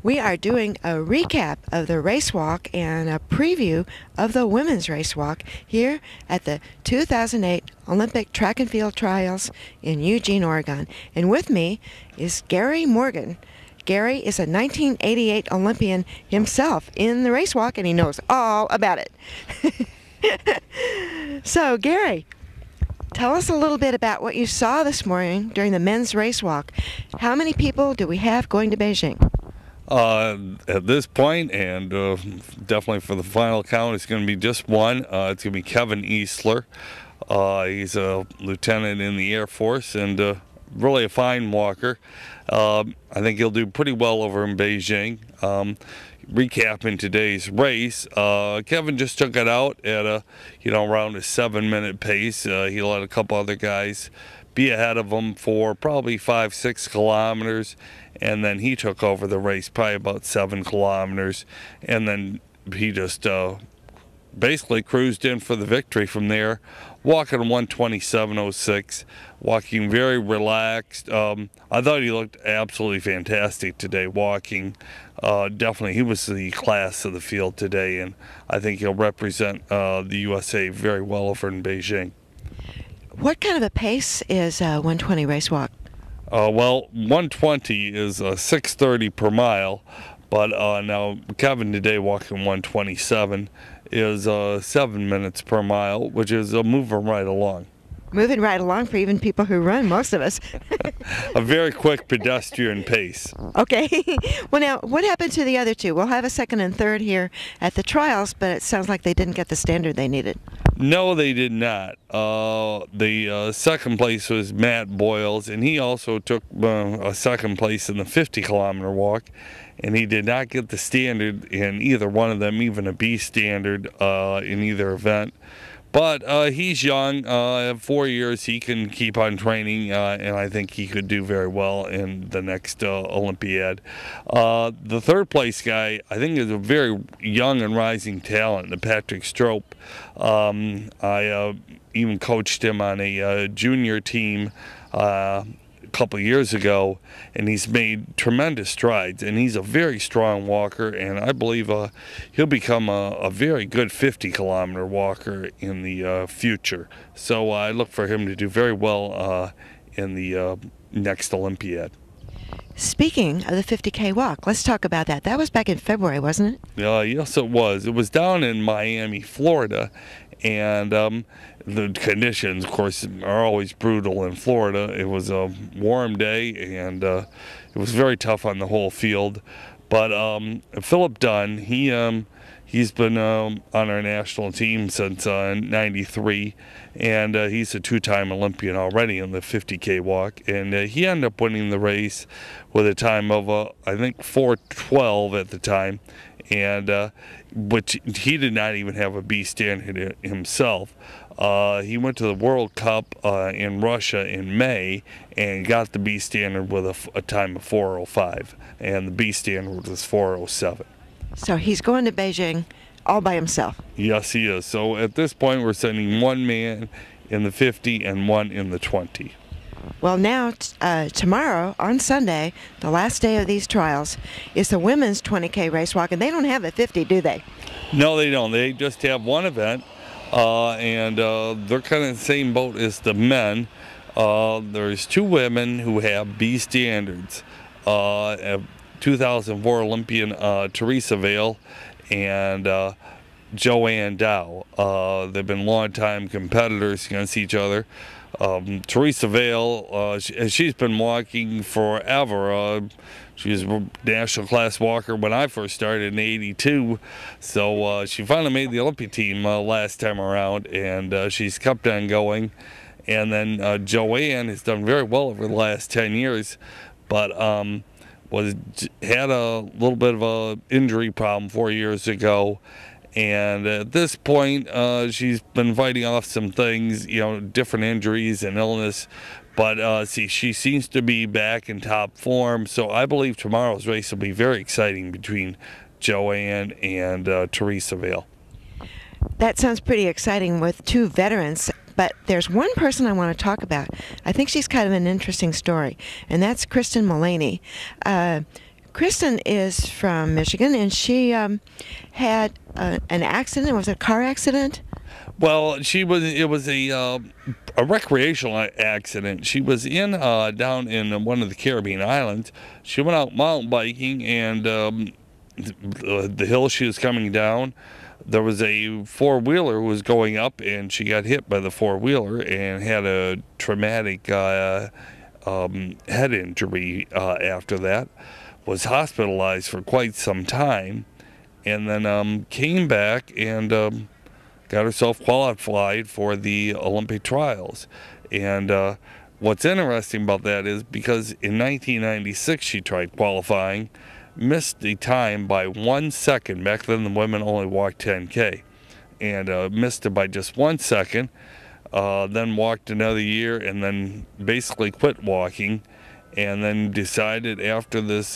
We are doing a recap of the race walk and a preview of the women's race walk here at the 2008 Olympic Track and Field Trials in Eugene, Oregon. And with me is Gary Morgan. Gary is a 1988 Olympian himself in the race walk, and he knows all about it. So, Gary, tell us a little bit about what you saw this morning during the men's race walk. How many people do we have going to Beijing? At this point, and definitely for the final count, it's going to be just one. It's going to be Kevin Eastler. He's a lieutenant in the Air Force and really a fine walker. I think he'll do pretty well over in Beijing. Recapping today's race, Kevin just took it out at around a 7-minute pace. He let a couple other guys be ahead of him for probably 5-6 kilometers, and then he took over the race probably about 7 kilometers, and then he just basically cruised in for the victory from there, walking 1:27.06, walking very relaxed. I thought he looked absolutely fantastic today walking. Definitely he was the class of the field today, and I think he'll represent the USA very well over in Beijing. What kind of a pace is 120 race walk? Well, 120 is 6:30 per mile, but now Kevin today walking 1:27 is 7 minutes per mile, which is moving right along. Moving right along for even people who run, most of us. A very quick pedestrian pace. Okay. Well, now, what happened to the other two? We'll have a second and third here at the trials, but it sounds like they didn't get the standard they needed. No, they did not. The second place was Matt Boyles, and he also took a second place in the 50-kilometer walk, and he did not get the standard in either one of them, even a B standard in either event. But he's young. At 4 years, he can keep on training, and I think he could do very well in the next Olympiad. The third place guy, I think, is a very young and rising talent, the Patrick Stroop. I even coached him on a junior team couple of years ago, and he's made tremendous strides, and he's a very strong walker, and I believe he'll become a very good 50-kilometer walker in the future. So I look for him to do very well in the next Olympiad. Speaking of the 50K walk, let's talk about that. That was back in February, wasn't it? Yes, it was. It was down in Miami, Florida, and the conditions, of course, are always brutal in Florida. It was a warm day, and it was very tough on the whole field. But Philip Dunn, he's been on our national team since '93, and he's a two-time Olympian already in the 50K walk. And he ended up winning the race with a time of, I think, 4:12 at the time, and which he did not even have a B standard himself. He went to the World Cup in Russia in May and got the B standard with a time of 4:05, and the B standard was 4:07. So he's going to Beijing all by himself. Yes, he is. So at this point, we're sending one man in the 50 and one in the 20. Well, now, tomorrow, on Sunday, the last day of these trials, is the women's 20K race walk, and they don't have the 50, do they? No, they don't. They just have one event, and they're kind of the same boat as the men. There's two women who have B standards. 2004 Olympian Teresa Vale and Joanne Dow. They've been longtime competitors against each other. Teresa Vale, she's been walking forever. She was a national class walker when I first started in '82, so she finally made the Olympic team last time around, and she's kept on going. And then Joanne has done very well over the last 10 years, but had a little bit of a injury problem 4 years ago, and at this point she's been fighting off some things, different injuries and illness, but she seems to be back in top form. So I believe tomorrow's race will be very exciting between Joanne and Teresa Vale. That sounds pretty exciting with two veterans. But there's one person I want to talk about. I think she's kind of an interesting story, and that's Kristen Mulaney. Kristen is from Michigan, and she had an accident. Was it a car accident? Well, it was a recreational accident. She was down in one of the Caribbean islands. She went out mountain biking, and the hill she was coming down, there was a four-wheeler who was going up, and she got hit by the four-wheeler and had a traumatic head injury after that. Was hospitalized for quite some time, and then came back and got herself qualified for the Olympic trials. And what's interesting about that is because in 1996 she tried qualifying, missed the time by 1 second. Back then the women only walked 10K, and missed it by just 1 second. Then walked another year, and then basically quit walking, and then decided after this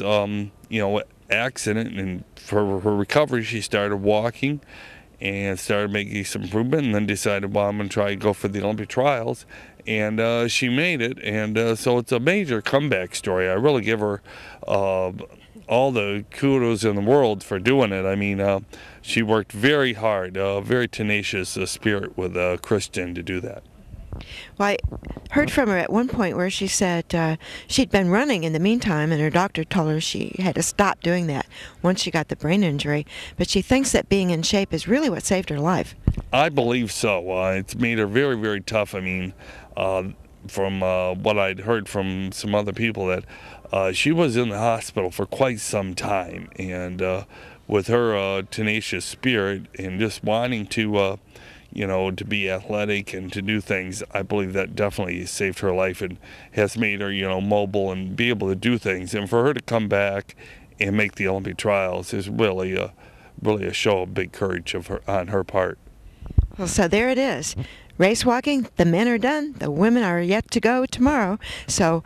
accident, and for her recovery she started walking and started making some improvement, and then decided, well, I'm going to try and go for the Olympic trials, and she made it. And so it's a major comeback story. I really give her all the kudos in the world for doing it. I mean, she worked very hard, very tenacious spirit with Kristen to do that. Well, I heard from her at one point where she said she'd been running in the meantime, and her doctor told her she had to stop doing that once she got the brain injury. But she thinks that being in shape is really what saved her life. I believe so. It's made her very, very tough. I mean, from what I'd heard from some other people, that she was in the hospital for quite some time, and with her tenacious spirit and just wanting to to be athletic and to do things, I believe that definitely saved her life and has made her, mobile and be able to do things. And for her to come back and make the Olympic trials is really a show of big courage on her part. Well, so there it is. Race walking, the men are done. The women are yet to go tomorrow. So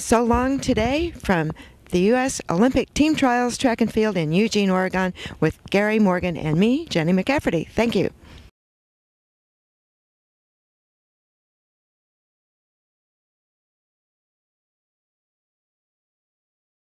long today from the U.S. Olympic Team Trials Track and Field in Eugene, Oregon with Gary Morgan and me, Jennie McCafferty. Thank you.